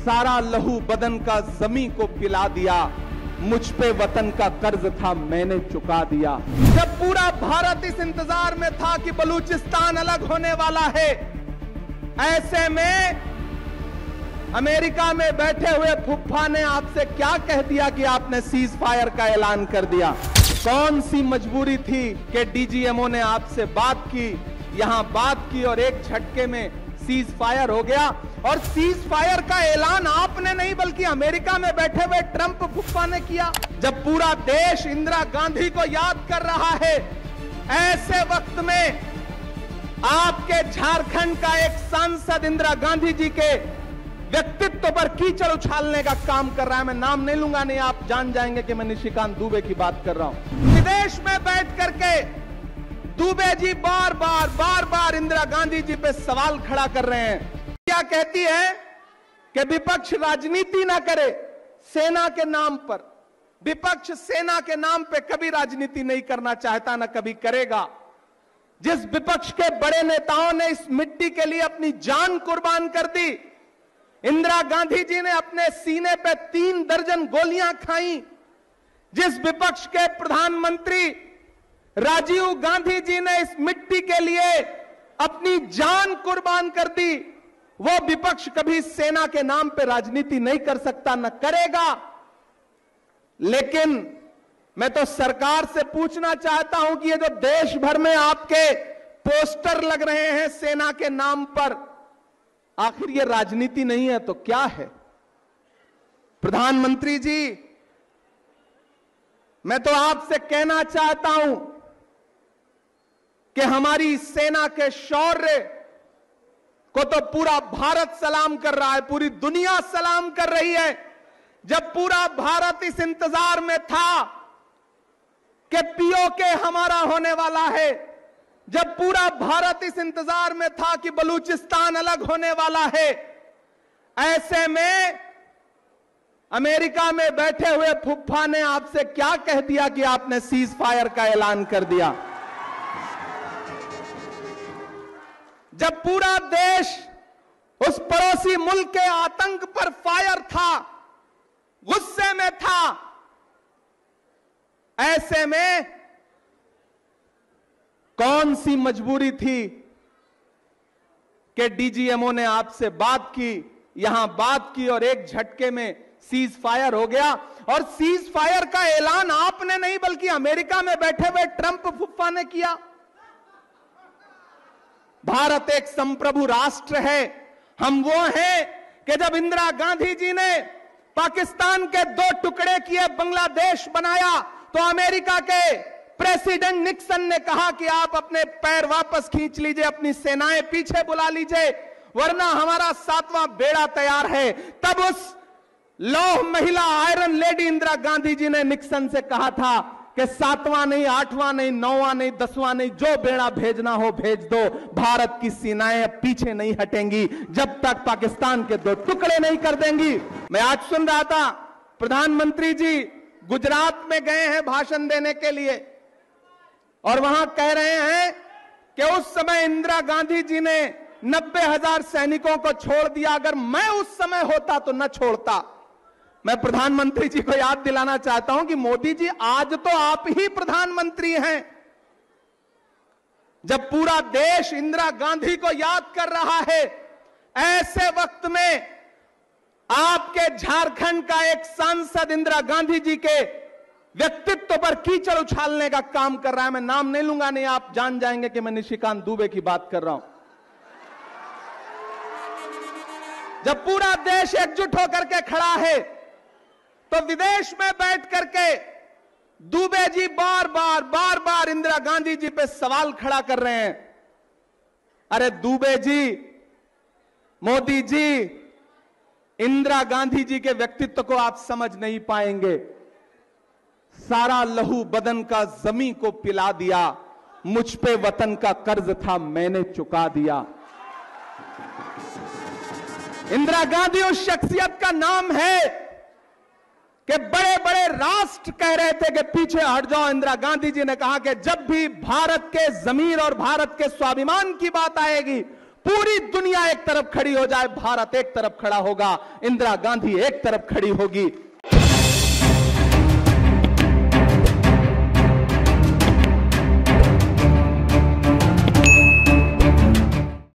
सारा लहू बदन का जमी को पिला दिया, मुझ पे वतन का कर्ज था मैंने चुका दिया। जब पूरा भारत इस इंतजार में था कि बलूचिस्तान अलग होने वाला है, ऐसे में अमेरिका में बैठे हुए फुफ्फा ने आपसे क्या कह दिया कि आपने सीज फायर का ऐलान कर दिया। कौन सी मजबूरी थी कि डीजीएमओ ने आपसे बात की, यहां बात की और एक झटके में सीज फायर हो गया। और सीज फायर का ऐलान आपने नहीं बल्कि अमेरिका में बैठे हुए ट्रंप फुफ्फा ने किया। जब पूरा देश इंदिरा गांधी को याद कर रहा है, ऐसे वक्त में आपके झारखंड का एक सांसद इंदिरा गांधी जी के व्यक्तित्व पर कीचड़ उछालने का काम कर रहा है। मैं नाम नहीं लूंगा, नहीं आप जान जाएंगे कि मैं निशिकांत दुबे की बात कर रहा हूं। विदेश में बैठ करके दुबे जी बार बार इंदिरा गांधी जी पे सवाल खड़ा कर रहे हैं। क्या कहती है कि विपक्ष राजनीति ना करे सेना के नाम पर। विपक्ष सेना के नाम पे कभी राजनीति नहीं करना चाहता, ना कभी करेगा। जिस विपक्ष के बड़े नेताओं ने इस मिट्टी के लिए अपनी जान कुर्बान कर दी, इंदिरा गांधी जी ने अपने सीने पे 3 दर्जन गोलियां खाई। जिस विपक्ष के प्रधानमंत्री राजीव गांधी जी ने इस मिट्टी के लिए अपनी जान कुर्बान कर दी, वो विपक्ष कभी सेना के नाम पे राजनीति नहीं कर सकता, न करेगा। लेकिन मैं तो सरकार से पूछना चाहता हूं कि ये जो देश भर में आपके पोस्टर लग रहे हैं सेना के नाम पर, आखिर ये राजनीति नहीं है तो क्या है? प्रधानमंत्री जी, मैं तो आपसे कहना चाहता हूं कि हमारी सेना के शौर्य को तो पूरा भारत सलाम कर रहा है, पूरी दुनिया सलाम कर रही है। जब पूरा भारत इस इंतजार में था कि पीओके हमारा होने वाला है, जब पूरा भारत इस इंतजार में था कि बलूचिस्तान अलग होने वाला है, ऐसे में अमेरिका में बैठे हुए फुफ्फा ने आपसे क्या कह दिया कि आपने सीज फायर का ऐलान कर दिया। जब पूरा देश उस पड़ोसी मुल्क के आतंक पर फायर था, गुस्से में था, ऐसे में कौन सी मजबूरी थी कि डीजीएमओ ने आपसे बात की, यहां बात की और एक झटके में सीज फायर हो गया। और सीज फायर का ऐलान आपने नहीं बल्कि अमेरिका में बैठे हुए ट्रंप फुफ्फा ने किया। भारत एक संप्रभु राष्ट्र है। हम वो हैं कि जब इंदिरा गांधी जी ने पाकिस्तान के 2 टुकड़े किए, बांग्लादेश बनाया, तो अमेरिका के प्रेसिडेंट निक्सन ने कहा कि आप अपने पैर वापस खींच लीजिए, अपनी सेनाएं पीछे बुला लीजिए, वरना हमारा 7वां बेड़ा तैयार है। तब उस लौह महिला आयरन लेडी इंदिरा गांधी जी ने निक्सन से कहा था कि 7वां नहीं, 8वां नहीं, 9वां नहीं, 10वां नहीं, जो बेड़ा भेजना हो भेज दो, भारत की सेनाएं पीछे नहीं हटेंगी जब तक पाकिस्तान के 2 टुकड़े नहीं कर देंगी। मैं आज सुन रहा था प्रधानमंत्री जी गुजरात में गए हैं भाषण देने के लिए, और वहां कह रहे हैं कि उस समय इंदिरा गांधी जी ने 90,000 सैनिकों को छोड़ दिया, अगर मैं उस समय होता तो न छोड़ता। मैं प्रधानमंत्री जी को याद दिलाना चाहता हूं कि मोदी जी, आज तो आप ही प्रधानमंत्री हैं। जब पूरा देश इंदिरा गांधी को याद कर रहा है, ऐसे वक्त में आपके झारखंड का एक सांसद इंदिरा गांधी जी के व्यक्तित्व पर कीचड़ उछालने का काम कर रहा है। मैं नाम नहीं लूंगा, नहीं आप जान जाएंगे कि मैं निशिकांत दुबे की बात कर रहा हूं। जब पूरा देश एकजुट होकर के खड़ा है, तो विदेश में बैठ करके दुबे जी बार बार इंदिरा गांधी जी पे सवाल खड़ा कर रहे हैं। अरे दुबे जी, मोदी जी, इंदिरा गांधी जी के व्यक्तित्व को आप समझ नहीं पाएंगे। सारा लहू बदन का जमी को पिला दिया, मुझ पे वतन का कर्ज था मैंने चुका दिया। इंदिरा गांधी उस शख्सियत का नाम है कि बड़े बड़े राष्ट्र कह रहे थे कि पीछे हट जाओ। इंदिरा गांधी जी ने कहा कि जब भी भारत के जमीर और भारत के स्वाभिमान की बात आएगी, पूरी दुनिया एक तरफ खड़ी हो जाए, भारत एक तरफ खड़ा होगा, इंदिरा गांधी एक तरफ खड़ी होगी,